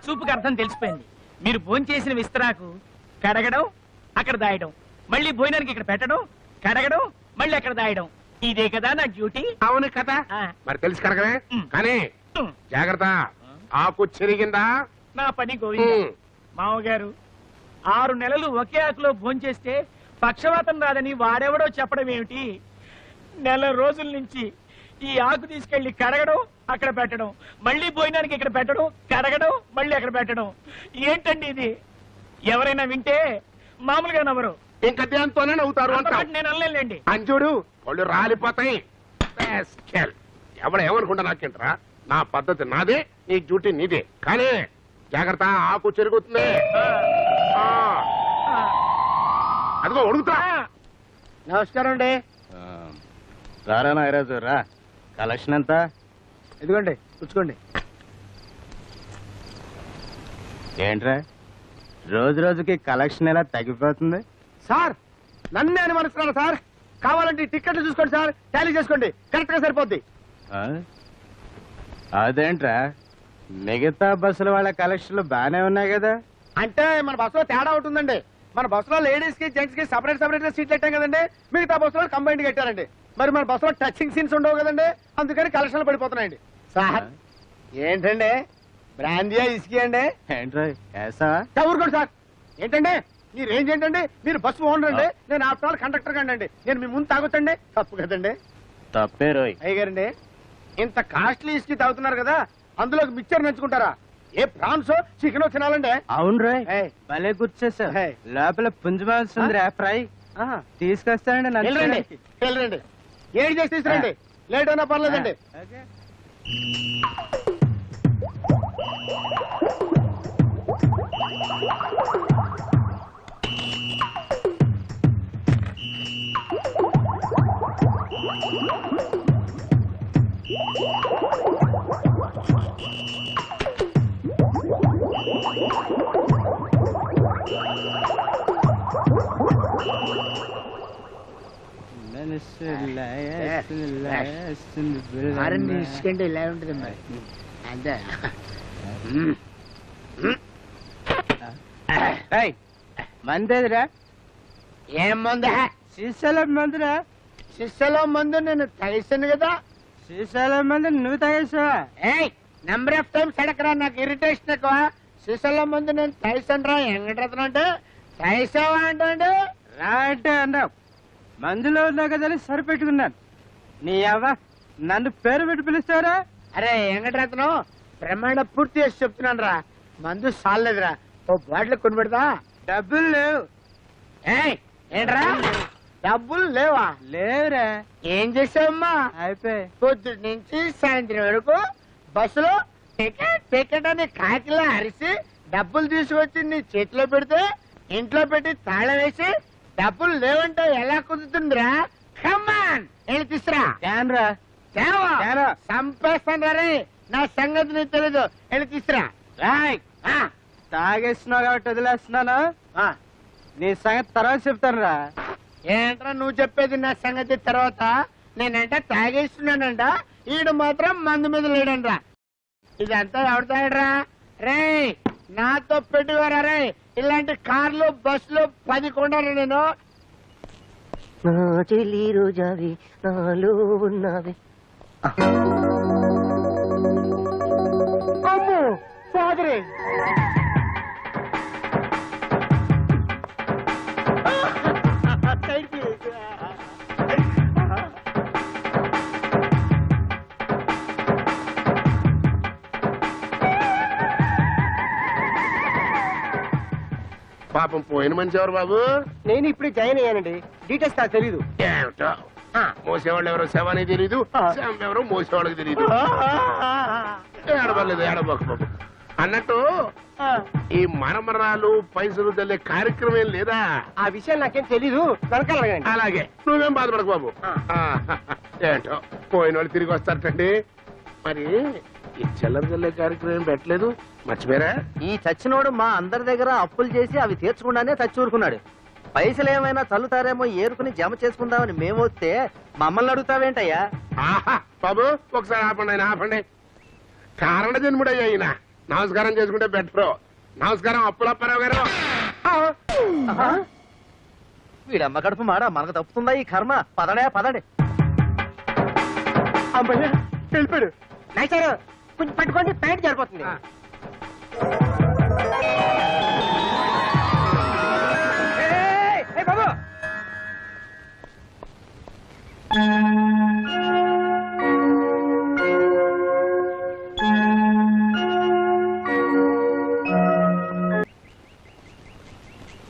చూపుకి అర్థం తెలిసిపోయింది. మీరు భోంచేసిన విస్తరాకు కడగడం, అక్కడ దాయడం, మళ్ళీ భోజనానికి ఇక్కడ పెట్టడం, కడగడం, మళ్ళీ అక్కడ దాయడం. ఇదే కదా నా డ్యూటీ. అవును కదా, మరి తెలిసి కడగలే. కానీ జాగ్రత్త, ఆకు చెరిగిందా నా పని గోవింద. మామగారు 6 నెలలు ఒకే ఆకులో భోంచేస్తే పక్షవాతం రాదని వాడెవడో చెప్పడం ఏమిటి? నెల రోజుల నుంచి ఈ ఆకు తీసుకెళ్లి కడగడం, అక్కడ పెట్టడం, మళ్ళీ భోజనానికి ఇక్కడ పెట్టడం, కడగడం, మళ్ళీ అక్కడ పెట్టడం. ఏంటండి ఇది? ఎవరైనా వింటే మామూలుగా నవ్వరు, ఇంకా దేంతోనే నవ్వుతారు అంటావు. నేను అనలేండి. అంజుడు వాళ్ళు రాలిపోతాయి. ఎవడేమనుకుంటా నాకేంట్రా, నా పద్ధతి నాదే, నీ డ్యూటీ నీదే. కానీ జాగ్రత్త, ఆకు చెరుగుతుంది. అదిగో అడుగుతా. నమస్కారం అండి. రారా నాగరాజు రా. కలెక్షన్ ఎంత? ఇదిగోండి, పుచ్చుకోండి. ఏంట్రా రోజు రోజుకి కలెక్షన్ ఎలా తగ్గిపోతుంది? సార్ నన్నే అనుమానిస్తున్నాను సార్. కావాలంటే టికెట్లు చూసుకోండి సార్, టాలీ చేసుకోండి, కరెక్ట్ గా సరిపోద్ది. అదేంట్రా మిగతా బస్సుల వాళ్ళ కలెక్షన్లు బానే ఉన్నాయి కదా? అంటే మన బస్సులో తేడా ఉంటుందండి. మన బస్సులో లేడీస్ కి జెంట్స్ కి సపరేట్ సపరేట్ సీట్లు పెట్టాం కదండి. మిగతా బస్సులో కంబైండ్ కట్టారండి. మరి మన బస్సులో టచింగ్ సీన్స్ ఉండవు కదండి, అందుకని కలెక్షన్లు పడిపోతున్నాయండి. సార్ ఏంటండి బ్రాండియా ఇసుకి అండి? ఏంట్రా ఊరుకోండి సార్. ఏంటండి మీ రేంజ్ ఏంటండి? మీరు బస్సు ఓనర్ అండి, నేను ఆఫ్టర్ ఆల్ కండక్టర్ కండి. నేను మీ ముందు తాగొచ్చండి? తప్పు కదండి. తప్పే రోయ్. అయ్యగారండి, ఇంత కాస్ట్లీ ఇసుకి తాగుతున్నారు కదా, అందులోకి మిక్చర్ నంచుకుంటారా? ఏ ప్రాన్స్ చికెన్ తినాలండి? అవును రోయ్, భలే గుర్చేసా. లోపల పుంజమాల్సిందిరా ఫ్రై తీసుకొస్తానండి. వెళ్ళండి, ఏం చేసి తీసుకురండి, లేట్ అయినా పర్లేదండి. ఇసుకండి ఇలా ఉంటుంది మరి. అంతే మందేదిరా? ఏం మందు? సీసాల మందురా. శిష్యలో మందు నేను తాగేసాను కదా. సీసాల మందు నువ్వు తాగేసావా? నెంబర్ ఆఫ్ టైమ్స్ అడగరా, నాకు ఇరిటేషన్ ఎక్కువ. శిష్యలో మందు నేను తాగేసాను రా. వెంకటరత్నం అంటే తాగేసావా అంటే రా అంటే అన్నావు. మందులో ఉన్నావు కదా సరిపెట్టుకున్నాను. నీ అవ్వ నన్ను పేరు పెట్టి పిలుస్తారా? అరే వెంకటరత్నం, ప్రమాణ పూర్తి చేసి చెప్తున్నాను రా, మందు సాలేదురా, ఓ బాటిల్ కొని పెడతా. డబ్బులు లేవు. ఏంట్రా డబ్బులు లేవా? లేవురా. ఏం చేసావమ్మా? అయిపోయి పొద్దుటి నుంచి సాయంత్రం వరకు బస్సులో టికెట్ టికెట్ అని కాకిలా అరిసి డబ్బులు తీసుకొచ్చి నీ చేతిలో పెడితే ఇంట్లో పెట్టి తాళం వేసి డబ్బులు లేవంటే ఎలా కుదురుతుందిరా? కమాన్ వెళ్ళి తీసురా. చంపేస్తాను రే, నా సంగతి నీకు తెలీదు. వెళ్ళి తీసురా. తాగేస్తున్నావు కాబట్టి వదిలేస్తున్నాను. నీ సంగతి తర్వాత చెప్తాను రా. ఏంట్రా నువ్వు చెప్పేది నా సంగతి తర్వాత? నేనంట తాగేస్తున్నానంట, ఈడు మాత్రం మందు మీద లేడంట్రా. ఇదంతా ఎవడతాడరా? రే నాతో పెట్టుకోరా రే. ఇలాంటి కార్లు బస్సులు 10 కొండరు నేను. నా చెల్లి రోజావి నాలో ఉన్నవి. అమ్మో ఫాదరే, పాపం పోయిన మనిషి ఎవరు బాబు? నేను ఇప్పుడే జాయిన్ అయ్యానండి, డీటెయిల్స్ నాకు తెలీదు. ఏమిటో మోసేవాళ్ళు ఎవరో శవానికి తెలీదు, శవం ఎవరో మోసేవాళ్ళకి తెలీదు. ఏడబలేదు ఏడబాకు బాబు. అన్నట్టు ఈ మరమరాలు పైసలు తల్లే కార్యక్రమం లేదా? ఆ విషయం నాకేం తెలీదు, అలాగే నువ్వేం బాధపడకు బాబు. ఏంటో పోయిన వాళ్ళు తిరిగి వస్తారటండి. మరి ఈ చిల్లర చల్లే కార్యక్రమం పెట్టలేదు, మర్చిపోయారా? ఈ చచ్చినోడు మా అందరి దగ్గర అప్పులు చేసి అవి తీర్చకుండానే చచ్చి ఊరుకున్నాడు. పైసలు ఏమైనా చల్లుతారేమో ఏరుకుని జమ చేసుకుందామని మేము వస్తే మమ్మల్ని అడుగుతావేంటయ్యా? బాబు ఒకసారి ఆపండి, ఆయన ఆపండి. కారణ జన్ముడయ్యా ఈయన. నమస్కారం చేసుకుంటే బెటర్. నమస్కారం అప్పులప్పారావు గారు. వీడమ్మ కడుపు మాడ మనకు తప్పుతుందా ఈ కర్మ? పదడే పదడే. అమ్మయ్య వెళ్ళిపోయాడు. నైసారు కొంచెం పట్టుకోండి, ప్యాంట్ సరిపోతుంది. బాబు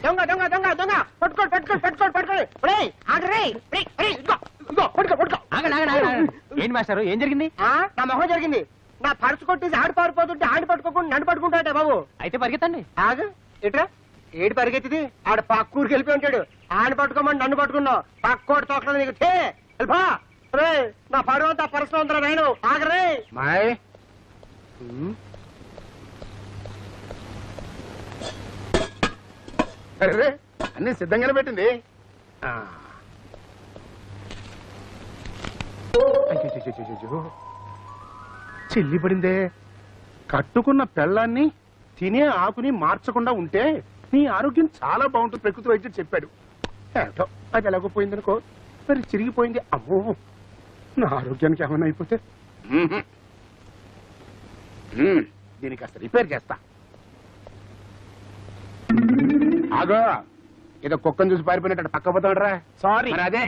దొంగ దొంగ దొంగ దొంగ పట్టుకోండి పట్టుకోండి పట్టుకోండి పట్టుకోండి. ఏంటి మాస్టారు, ఏం జరిగింది? నా మొహం జరిగింది. నా పర్సు కొట్టేసి ఆడి పారిపోతుంటే ఆడి పట్టుకోకుండా నన్ను పట్టుకుంటాడే బాబు. అయితే పరిగెత్తండి. ఆగు ఎట్రా ఏడు పరిగెత్తిది? ఆడ పక్కూరికి వెళ్ళిపోయి ఉంటాడు. ఆడ పట్టుకోమని నన్ను పట్టుకున్నావు. పక్కోటి తోకలేదు నీకు. వెళ్ళిపో రే. నా పరువు అంతా పర్సు ఉందరా నేను. ఆగరే మాయ్ అరే అన్ని సిద్ధంగానే పెట్టింది. చెల్లి పడిందే. కట్టుకున్న పెళ్ళాన్ని తినే ఆకుని మార్చకుండా ఉంటే నీ ఆరోగ్యం చాలా బాగుంటుంది ప్రకృతి వైద్యుడు చెప్పాడు. ఏటో అది ఎలాగోపోయిందనుకో, మరి చిరిగిపోయింది. అమ్మో నా ఆరోగ్యానికి ఏమైనా అయిపోతే దీనికి కాస్త రిపేర్ చేస్తా. ఆగో ఏదో కుక్కను చూసి పారిపోయినట్టు పక్క పోతాడరా. సారీ. మరి అదే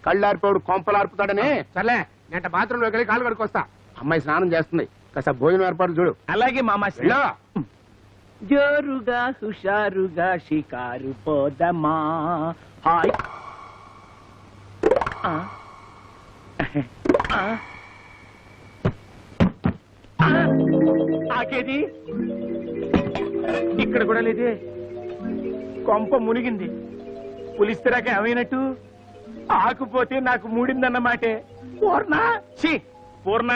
కళ్ళారిపోడు కొంపలు ఆర్పుతాడని. సర్లే నేను బాత్రూమ్ లోకి వెళ్ళి కాలు కడుకొస్తా. అమ్మాయి స్నానం చేస్తుంది, కాస్త భోజనం ఏర్పాటు చూడు. అలాగే మామ. వెళ్ళు. జోరుగా హుషారుగా షికారు పోదమా. హాయ్. ఆకేది ఇక్కడ కూడా లేదే. కొంప మునిగింది. పులిస్తరాక ఏమైనట్టు? ఆకుపోతే నాకు మూడిందన్నమాటే. పూర్ణ ఛీ పూర్ణ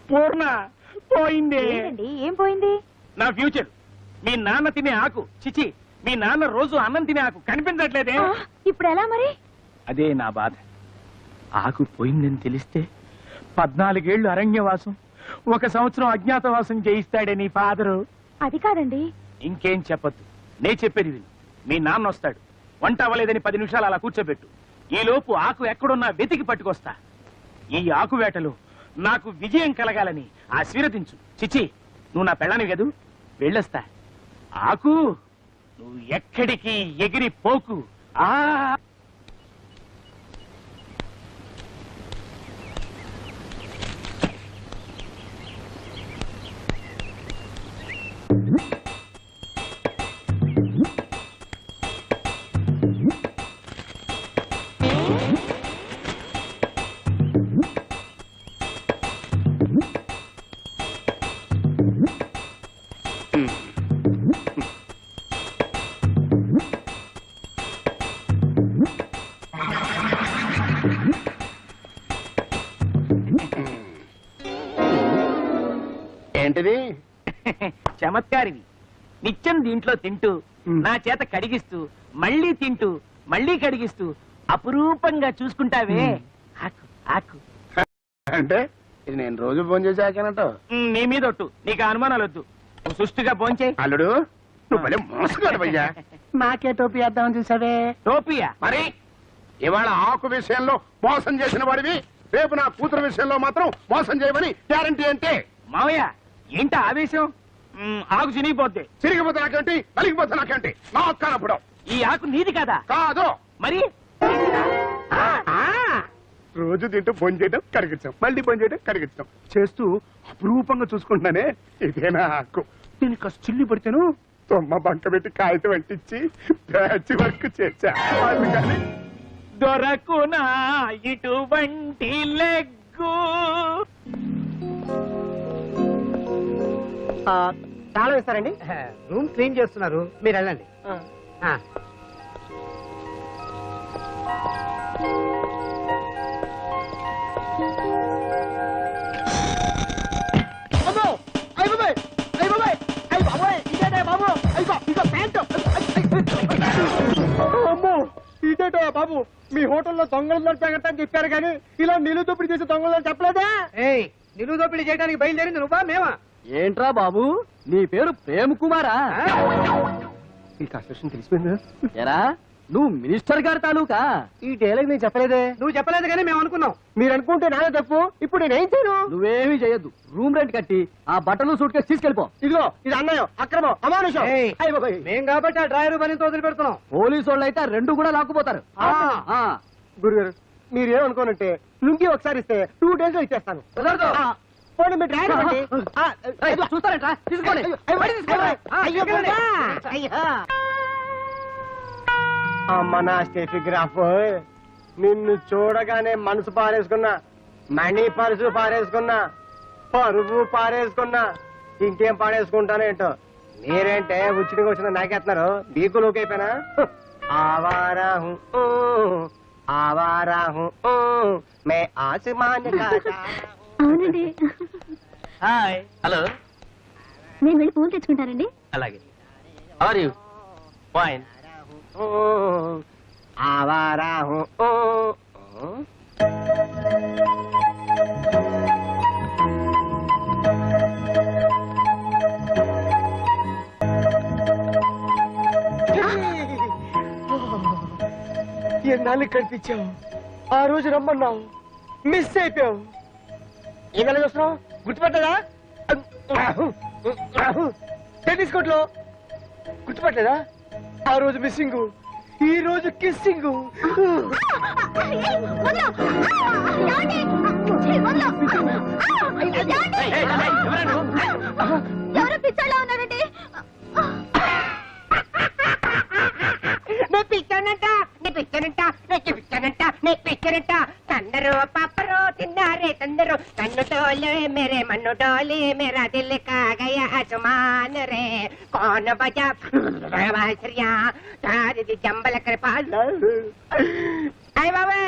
పూర్ణ పోయింది. ఏం పోయింది? నా ఫ్యూచర్. మీ నాన్న తినే ఆకు చిచి, మీ నాన్న రోజు అన్నం తినే ఆకు కనిపించట్లేదే. ఇప్పుడు ఎలా మరి? అదే నా బాధ. ఆకు పోయిందని తెలిస్తే 14 ఏళ్లు అరణ్యవాసం, 1 సంవత్సరం అజ్ఞాతవాసం చేయిస్తాడే నీ ఫాదరు. అది కాదండి. ఇంకేం చెప్పద్దు, నే చెప్పేది విను. మీ నాన్న వస్తాడు. వంట అవ్వలేదని 10 నిమిషాలు అలా కూర్చోబెట్టు. ఈలోపు ఆకు ఎక్కడున్నా వెతికి పట్టుకొస్తా. ఈ ఆకు వేటలో నాకు విజయం కలగాలని ఆశీర్వదించు. చిచి, నువ్వు నా పెళ్ళాని కదూ, వెళ్ళొస్తా. ఆకు నువ్వు ఎక్కడికి ఎగిరి పోకు. ఆ ఏంటిది? చమత్కారివి. నిత్యం దీంట్లో తింటూ, నా చేత కడిగిస్తూ, మళ్ళీ తింటూ, మళ్ళీ కడిగిస్తూ అపురూపంగా చూసుకుంటావే ఆకు ఆకు. అంటే ఇది నేను రోజు ఫోన్ చేసి ఆకానంట. నీ మీద ఒట్టు, నీకు అనుమానాలు వద్దు. నువ్వు సుష్టిగా భోంచేయి. అల్లుడు నువ్వు భలే మోసగాడు భయ్యా. నాకే టోపీ వేద్దామని చూసావే. టోపియా? మరి ఇవాళ ఆకు విషయంలో మోసం చేసిన వాడివి, రేపు నా కూతురు విషయంలో మాత్రం మోసం చేయమని గ్యారంటీ అంటే. మావయ్య ఏంట ఆవేశం? ఆకు చినిగిపోద్ది. చిరిగిపోతే నాకేంటి, నలిగిపోతే నాకేంటి? నా అక్కనప్పుడు ఈ ఆకు నీది కదా? కాదు. మరి రోజు తింటూ ఫోన్ చేయడం కరిగించాం, మళ్ళీ ఫోన్ చేయడం కరిగించాం చేస్తూ అపురూపంగా చూసుకుంటున్నానే. ఇదేనా ఆకు? నేను కాస్త చిల్లి పడితేను తొమ్మ బంక పెట్టి కాగితం అంటించి ప్యాచ్ వర్క్ చేశా. అందుకని దొరకునా ఇటువంటి లెగ్గు. తాళం ఇస్తారండి? రూమ్ క్లీన్ చేస్తున్నారు, మీరు వెళ్ళండి. ఇదేటో బాబు, మీ హోటల్లో దొంగలు పెగడతాని చెప్పారు కానీ ఇలా నిలువు దోపిడీ చేసే దొంగలు చెప్పలేదా? నిలువు దోపిడీ చేయడానికి బయలుదేరింది నువ్వా మేమా? ఏంట్రా బాబు నీ పేరు ప్రేమ్ కుమారా ఈ కాన్స్టిట్యూషన్ తెలిసిపోయిందా? ఎరా నువ్వు మినిస్టర్ గారి తాలూకా ఈ డైలాగ్ నేను చెప్పలేదే. నువ్వు చెప్పలేదు కానీ మేము అనుకున్నాం. మీరు అనుకుంటే నాదే తప్పు. ఇప్పుడు నేనేం చేయను? నువ్వేమీ చేయొద్దు. రూమ్ రెంట్ కట్టి ఆ బట్టలు సూట్ కేసు తీసుకెళ్ళిపో. ఇదిగో ఇది అన్యాయం, అక్రమం, అమానుషం. అయ్ బాబోయ్. మేం కాబట్టి ఆ డ్రైవర్ పనితో వదిలిపెడుతున్నాం. పోలీసు వాళ్ళు అయితే రెండు కూడా లాక్కుపోతారు. గురుగారు మీరేమనుకోనంటే లుంగి ఒకసారి ఇస్తే 2 days లో ఇచ్చేస్తాను. కుదరదు. పోనీ మీరు డ్రైవర్ ఇవ్వండి. చూస్తారంట తీసుకోండి. అయ్యో బాబా. అమ్మ నా స్టెఫిగ్రాఫ్, నిన్ను చూడగానే మనసు పారేసుకున్నా, మనీ పరుసు పారేసుకున్నా, పరువు పారేసుకున్నా, ఇంకేం పారేసుకుంటానో ఏంటో. మీరేంటే ఉచ్చిడికి వచ్చిన నాకేస్తున్నారు. మీకు లోకైపోయినా ఆవారా హూ ఆవారా హూ మే ఆసమాన్ కా అవునండి. హాయ్. హలో. నేను వెళ్ళి పూలు తెచ్చుకుంటానండి. అలాగే. Are you fine? ఆవారా హూ. ఎన్నాళ్ళు కనిపించావు, ఆ రోజు రమ్మన్నావు, మిస్ అయిపోయావు. ఏదైనా చూస్తున్నావు? గుర్తుపట్టలేదా? టెన్నిస్ కోర్టులో గుర్తుపట్టలేదా? ఆ రోజు మిస్సింగ్, ఈ రోజు కిస్సింగ్. ఎవరో పిచ్చోళ్ళ ఉన్నారండి. తందరు పాపరు తిన్నారే తందరు కన్ను డోలే మేరే మన్ను డోలే మేరా దిల్ కా గయా ఆసమాన్ రే కౌన్ బజా బాసరియా తాది జంబల కృపాల్. అయ్య బాబే